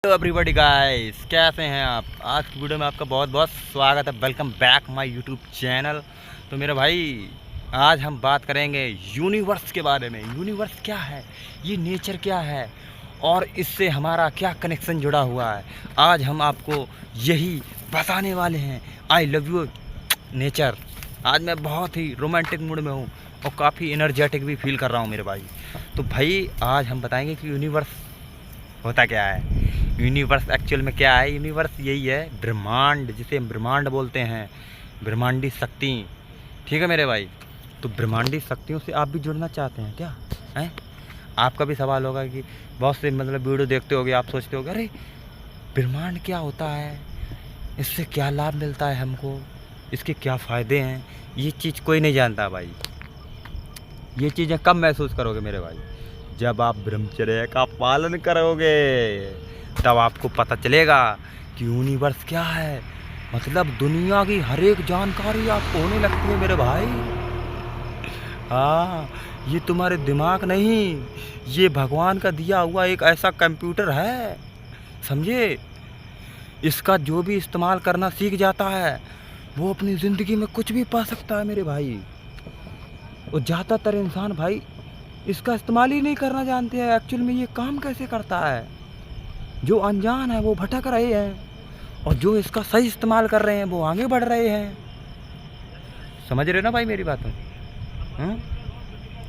Hello everybody guys, कैसे हैं आप। आज की वीडियो में आपका बहुत बहुत स्वागत है। Welcome back my YouTube channel. तो मेरे भाई, आज हम बात करेंगे यूनिवर्स के बारे में। यूनिवर्स क्या है, ये नेचर क्या है और इससे हमारा क्या कनेक्शन जुड़ा हुआ है, आज हम आपको यही बताने वाले हैं। I love you nature. आज मैं बहुत ही रोमांटिक मूड में हूँ और काफ़ी एनर्जेटिक भी फील कर रहा हूँ मेरे भाई। तो भाई, आज हम बताएंगे कि यूनिवर्स होता क्या है। यूनिवर्स एक्चुअल में क्या है। यूनिवर्स यही है, ब्रह्मांड, जिसे हम ब्रह्मांड बोलते हैं, ब्रह्मांडी शक्ति। ठीक है मेरे भाई। तो ब्रह्मांडी शक्तियों से आप भी जुड़ना चाहते हैं क्या हैं। आपका भी सवाल होगा कि बहुत से मतलब वीडियो देखते होगे, आप सोचते होगे अरे ब्रह्मांड क्या होता है, इससे क्या लाभ मिलता है हमको, इसके क्या फ़ायदे हैं। ये चीज़ कोई नहीं जानता भाई। ये चीज़ें कब महसूस करोगे मेरे भाई, जब आप ब्रह्मचर्य का पालन करोगे, तब आपको पता चलेगा कि यूनिवर्स क्या है। मतलब दुनिया की हर एक जानकारी आपको होने लगती है मेरे भाई। हाँ, ये तुम्हारे दिमाग नहीं, ये भगवान का दिया हुआ एक ऐसा कंप्यूटर है, समझे। इसका जो भी इस्तेमाल करना सीख जाता है, वो अपनी ज़िंदगी में कुछ भी पा सकता है मेरे भाई। और ज़्यादातर इंसान भाई इसका इस्तेमाल ही नहीं करना जानते हैं एक्चुअल में ये काम कैसे करता है। जो अनजान है वो भटक रहे हैं और जो इसका सही इस्तेमाल कर रहे हैं वो आगे बढ़ रहे हैं। समझ रहे हो ना भाई मेरी बातों।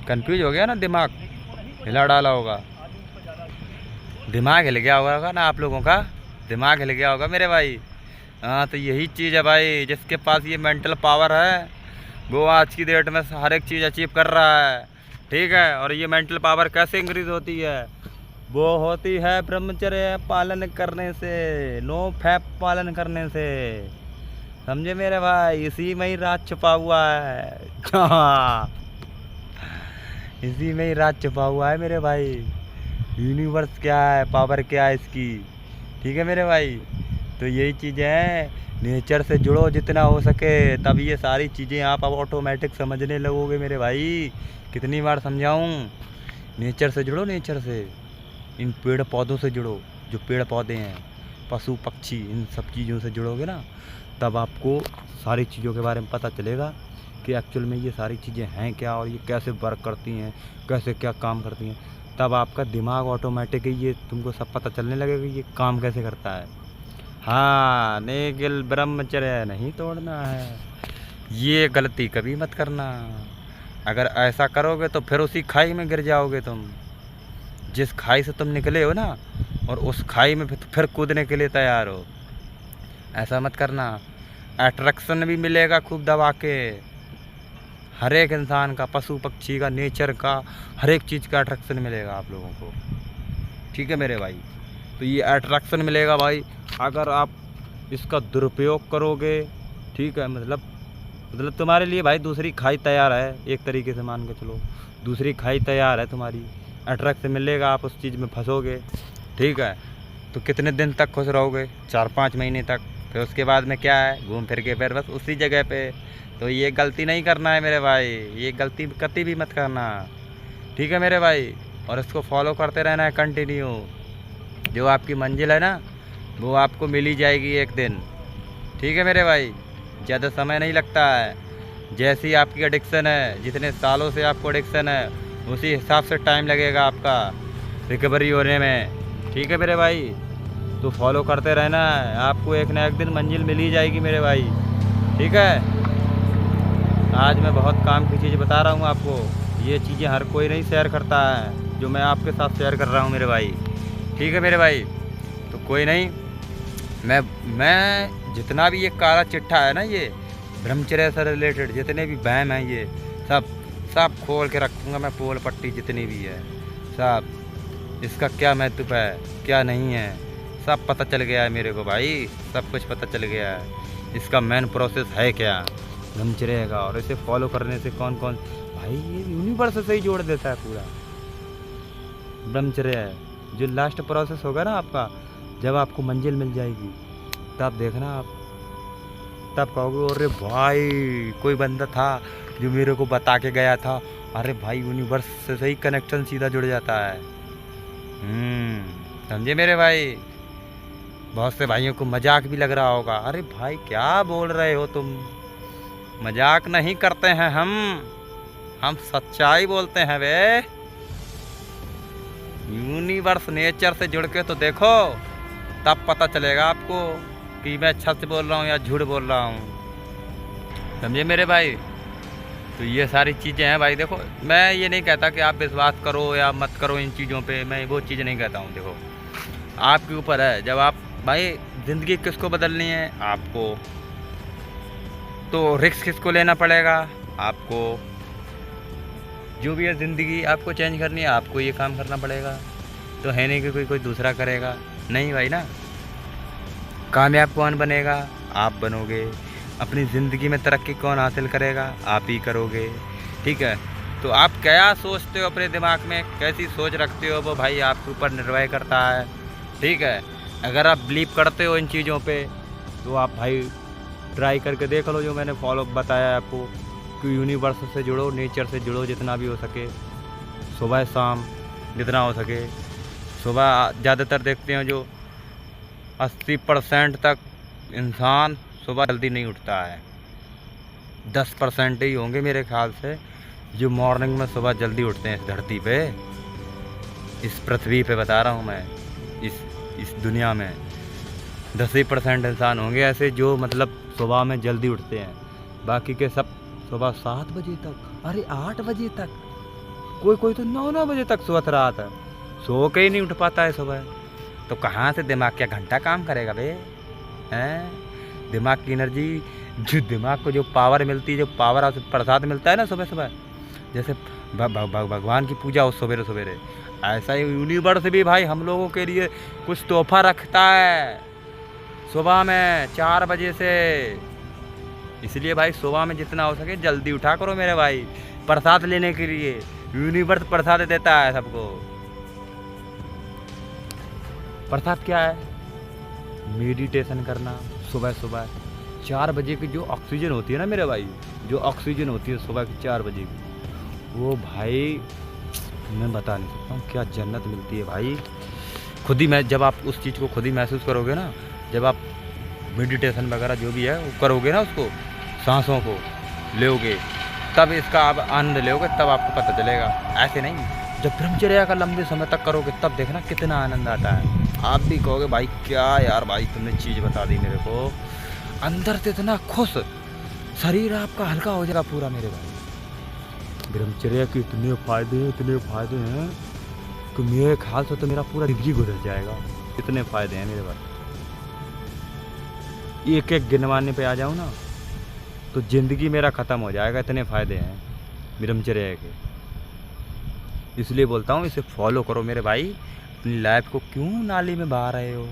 कंफ्यूज हो गया ना, दिमाग हिला डाला होगा, दिमाग हिल गया होगा ना आप लोगों का, दिमाग हिल गया होगा मेरे भाई। हाँ, तो यही चीज़ है भाई, जिसके पास ये मेंटल पावर है वो आज की डेट में हर एक चीज़ अचीव कर रहा है। ठीक है। और ये मेंटल पावर कैसे इंक्रीज होती है, वो होती है ब्रह्मचर्य पालन करने से, नो फैप पालन करने से, समझे मेरे भाई। इसी में ही राज छुपा हुआ है। हाँ, इसी में ही राज छुपा हुआ है मेरे भाई। यूनिवर्स क्या है, पावर क्या है इसकी। ठीक है मेरे भाई। तो यही चीज़ें हैं, नेचर से जुड़ो जितना हो सके, तब ये सारी चीज़ें आप अब ऑटोमेटिक समझने लगोगे मेरे भाई। कितनी बार समझाऊं, नेचर से जुड़ो, नेचर से, इन पेड़ पौधों से जुड़ो, जो पेड़ पौधे हैं, पशु पक्षी, इन सब चीज़ों से जुड़ोगे ना, तब आपको सारी चीज़ों के बारे में पता चलेगा कि एक्चुअल में ये सारी चीज़ें हैं क्या और ये कैसे वर्क करती हैं, कैसे क्या काम करती हैं। तब आपका दिमाग ऑटोमेटिक ये तुमको सब पता चलने लगेगा कि ये काम कैसे करता है। हाँ, नेगिल ब्रह्मचर्य नहीं तोड़ना है, ये गलती कभी मत करना। अगर ऐसा करोगे तो फिर उसी खाई में गिर जाओगे तुम, जिस खाई से तुम निकले हो ना, और उस खाई में फिर कूदने के लिए तैयार हो। ऐसा मत करना। अट्रैक्शन भी मिलेगा खूब दबा के, हर एक इंसान का, पशु पक्षी का, नेचर का, हर एक चीज़ का अट्रैक्शन मिलेगा आप लोगों को। ठीक है मेरे भाई। तो ये अट्रैक्शन मिलेगा भाई अगर आप इसका दुरुपयोग करोगे। ठीक है, मतलब तुम्हारे लिए भाई दूसरी खाई तैयार है, एक तरीके से मान के चलो, दूसरी खाई तैयार है तुम्हारी। अट्रैक्शन मिलेगा, आप उस चीज़ में फंसोगे। ठीक है। तो कितने दिन तक खुश रहोगे, 4-5 महीने तक। फिर उसके बाद में क्या है, घूम फिर के फिर बस उसी जगह पे। तो ये गलती नहीं करना है मेरे भाई, ये गलती कभी भी मत करना। ठीक है मेरे भाई। और इसको फॉलो करते रहना है कंटिन्यू। जो आपकी मंजिल है ना, वो आपको मिल ही जाएगी एक दिन। ठीक है मेरे भाई। ज़्यादा समय नहीं लगता है। जैसी आपकी एडिक्शन है, जितने सालों से आपको एडिक्शन है, उसी हिसाब से टाइम लगेगा आपका रिकवरी होने में। ठीक है मेरे भाई। तो फॉलो करते रहना है, आपको एक ना एक दिन मंजिल मिल ही जाएगी मेरे भाई। ठीक है। आज मैं बहुत काम की चीज़ बता रहा हूँ आपको, ये चीज़ें हर कोई नहीं शेयर करता है जो मैं आपके साथ शेयर कर रहा हूँ मेरे भाई। ठीक है मेरे भाई। तो कोई नहीं, मैं जितना भी ये काला चिट्ठा है ना, ये ब्रह्मचर्य से रिलेटेड जितने भी वहम हैं, ये सब खोल के रखूँगा मैं, पोल पट्टी जितनी भी है सब, इसका क्या महत्व है क्या नहीं है, सब पता चल गया है मेरे को भाई। सब कुछ पता चल गया है, इसका मेन प्रोसेस है क्या ब्रह्मचर्य का, और इसे फॉलो करने से कौन कौन भाई, ये यूनिवर्स से ही जोड़ देता है पूरा ब्रह्मचर्य। जो लास्ट प्रोसेस होगा ना आपका, जब आपको मंजिल मिल जाएगी, तब देखना आप, तब कहोगे अरे भाई कोई बंदा था जो मेरे को बता के गया था। अरे भाई, यूनिवर्स से ही कनेक्शन सीधा जुड़ जाता है। समझे मेरे भाई। बहुत से भाइयों को मजाक भी लग रहा होगा, अरे भाई क्या बोल रहे हो तुम, मजाक नहीं करते हैं हम सच्चाई बोलते हैं बे। यूनिवर्स नेचर से जुड़ के तो देखो, तब पता चलेगा आपको कि मैं सच बोल रहा हूँ या झूठ बोल रहा हूँ, समझे मेरे भाई। तो ये सारी चीज़ें हैं भाई। देखो मैं ये नहीं कहता कि आप विश्वास करो या मत करो इन चीज़ों पे, मैं वो चीज़ नहीं कहता हूँ। देखो आपके ऊपर है, जब आप भाई ज़िंदगी किसको बदलनी है आपको, तो रिस्क किसको लेना पड़ेगा आपको, जो भी है ज़िंदगी आपको चेंज करनी है, आपको ये काम करना पड़ेगा। तो है नहीं कि कोई दूसरा करेगा, नहीं भाई ना। कामयाब कौन बनेगा, आप बनोगे। अपनी ज़िंदगी में तरक्की कौन हासिल करेगा, आप ही करोगे। ठीक है, तो आप क्या सोचते हो अपने दिमाग में, कैसी सोच रखते हो, वो भाई आपके ऊपर निर्भर करता है। ठीक है, अगर आप बिलीव करते हो इन चीज़ों पे तो आप भाई ट्राई करके देख लो, जो मैंने फॉलो बताया आपको कि यूनिवर्स से जुड़ो, नेचर से जुड़ो जितना भी हो सके, सुबह शाम जितना हो सके। सुबह ज़्यादातर देखते हैं जो 80% तक इंसान सुबह जल्दी नहीं उठता है, 10% ही होंगे मेरे ख्याल से जो मॉर्निंग में सुबह जल्दी उठते हैं इस धरती पे, इस पृथ्वी पे बता रहा हूँ मैं। इस दुनिया में 10% इंसान होंगे ऐसे जो मतलब सुबह में जल्दी उठते हैं, बाकी के सब सुबह 7 बजे तक, अरे 8 बजे तक, कोई तो 9 बजे तक सोच रहा था, सो के ही नहीं उठ पाता है सुबह। तो कहाँ से दिमाग क्या घंटा काम करेगा बे, हैं? दिमाग की एनर्जी, जो दिमाग को जो पावर मिलती है, जो पावर प्रसाद मिलता है ना सुबह सुबह, जैसे भगवान की पूजा हो सवेरे सवेरे, ऐसा ही यूनिवर्स भी भाई हम लोगों के लिए कुछ तोहफा रखता है सुबह में 4 बजे से। इसलिए भाई सुबह में जितना हो सके जल्दी उठा करो मेरे भाई, प्रसाद लेने के लिए। यूनिवर्स प्रसाद देता है सबको। प्रसाद क्या है, मेडिटेशन करना सुबह सुबह 4 बजे की जो ऑक्सीजन होती है ना मेरे भाई, जो ऑक्सीजन होती है सुबह की 4 बजे की, वो भाई मैं बता नहीं सकता हूँ क्या जन्नत मिलती है भाई। खुद ही मैं, जब आप उस चीज़ को खुद ही महसूस करोगे ना, जब आप मेडिटेशन वगैरह जो भी है वो करोगे ना, उसको सांसों को लोगे, तब इसका आप आनंद लोगे, तब आपको पता चलेगा। ऐसे नहीं, जब ब्रह्मचर्या का लंबे समय तक करोगे तब देखना कितना आनंद आता है। आप भी कहोगे भाई क्या यार भाई तुमने चीज़ बता दी मेरे को, अंदर से इतना खुश, शरीर आपका हल्का हो जाएगा पूरा मेरे भाई। ब्रह्मचर्या के इतने फ़ायदे हैं कि मेरे ख्याल से तो मेरा पूरा जिंदगी गुजर जाएगा, इतने फ़ायदे हैं मेरे भाई। एक एक गिनवाने पे आ जाऊँ ना तो ज़िंदगी मेरा ख़त्म हो जाएगा, इतने फ़ायदे हैं ब्रह्मचर्या के। इसलिए बोलता हूँ इसे फॉलो करो मेरे भाई। अपनी लाइफ को क्यों नाली में बहा रहे हो,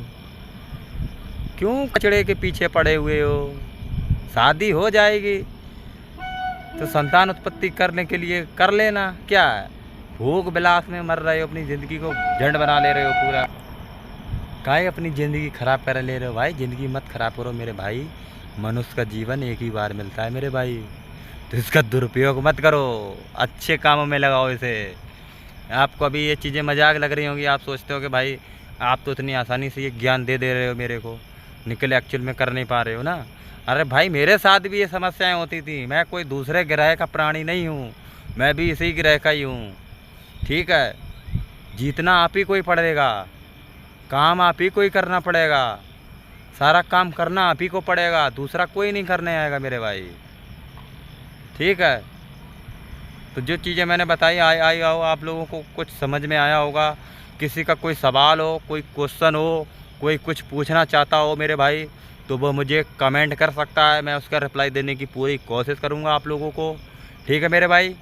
क्यों कचड़े के पीछे पड़े हुए हो। शादी हो जाएगी तो संतान उत्पत्ति करने के लिए कर लेना, क्या है, भोग विलास में मर रहे हो, अपनी ज़िंदगी को झंड बना ले रहे हो पूरा। काहे अपनी ज़िंदगी ख़राब कर ले रहे हो भाई, ज़िंदगी मत ख़राब करो मेरे भाई। मनुष्य का जीवन एक ही बार मिलता है मेरे भाई, तो इसका दुरुपयोग मत करो, अच्छे कामों में लगाओ इसे। आपको अभी ये चीज़ें मजाक लग रही होंगी, आप सोचते हो कि भाई आप तो इतनी आसानी से ये ज्ञान दे रहे हो मेरे को, निकल एक्चुअल में कर नहीं पा रहे हो ना। अरे भाई मेरे साथ भी ये समस्याएं होती थी, मैं कोई दूसरे ग्रह का प्राणी नहीं हूँ, मैं भी इसी ग्रह का ही हूँ। ठीक है, जीतना आप ही कोई पड़ेगा, काम आप ही कोई करना पड़ेगा, सारा काम करना आप ही को पड़ेगा, दूसरा कोई नहीं करने आएगा मेरे भाई। ठीक है, तो जो चीज़ें मैंने बताई आई हो, आप लोगों को कुछ समझ में आया होगा। किसी का कोई सवाल हो, कोई क्वेश्चन हो, कोई कुछ पूछना चाहता हो मेरे भाई, तो वो मुझे कमेंट कर सकता है, मैं उसका रिप्लाई देने की पूरी कोशिश करूँगा आप लोगों को। ठीक है मेरे भाई,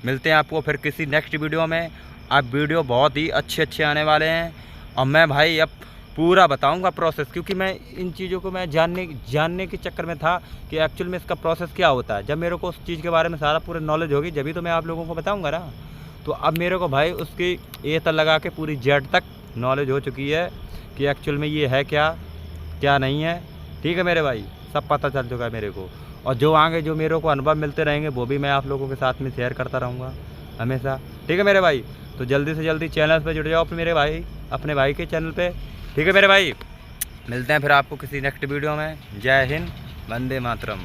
मिलते हैं आपको फिर किसी नेक्स्ट वीडियो में। अब वीडियो बहुत ही अच्छे आने वाले हैं, और मैं भाई अब पूरा बताऊंगा प्रोसेस, क्योंकि मैं इन चीज़ों को मैं जानने के चक्कर में था कि एक्चुअल में इसका प्रोसेस क्या होता है। जब मेरे को उस चीज़ के बारे में सारा पूरा नॉलेज होगी जब भी तो मैं आप लोगों को बताऊंगा ना। तो अब मेरे को भाई उसकी ए तक लगा के पूरी जेड तक नॉलेज हो चुकी है कि एक्चुअल में ये है क्या क्या नहीं है। ठीक है मेरे भाई, सब पता चल चुका है मेरे को, और जो आगे जो मेरे को अनुभव मिलते रहेंगे वो भी मैं आप लोगों के साथ में शेयर करता रहूँगा हमेशा। ठीक है मेरे भाई, तो जल्दी से जल्दी चैनल पर जुड़ जाओ मेरे भाई, अपने भाई के चैनल पे। ठीक है मेरे भाई, मिलते हैं फिर आपको किसी नेक्स्ट वीडियो में। जय हिंद, वंदे मातरम।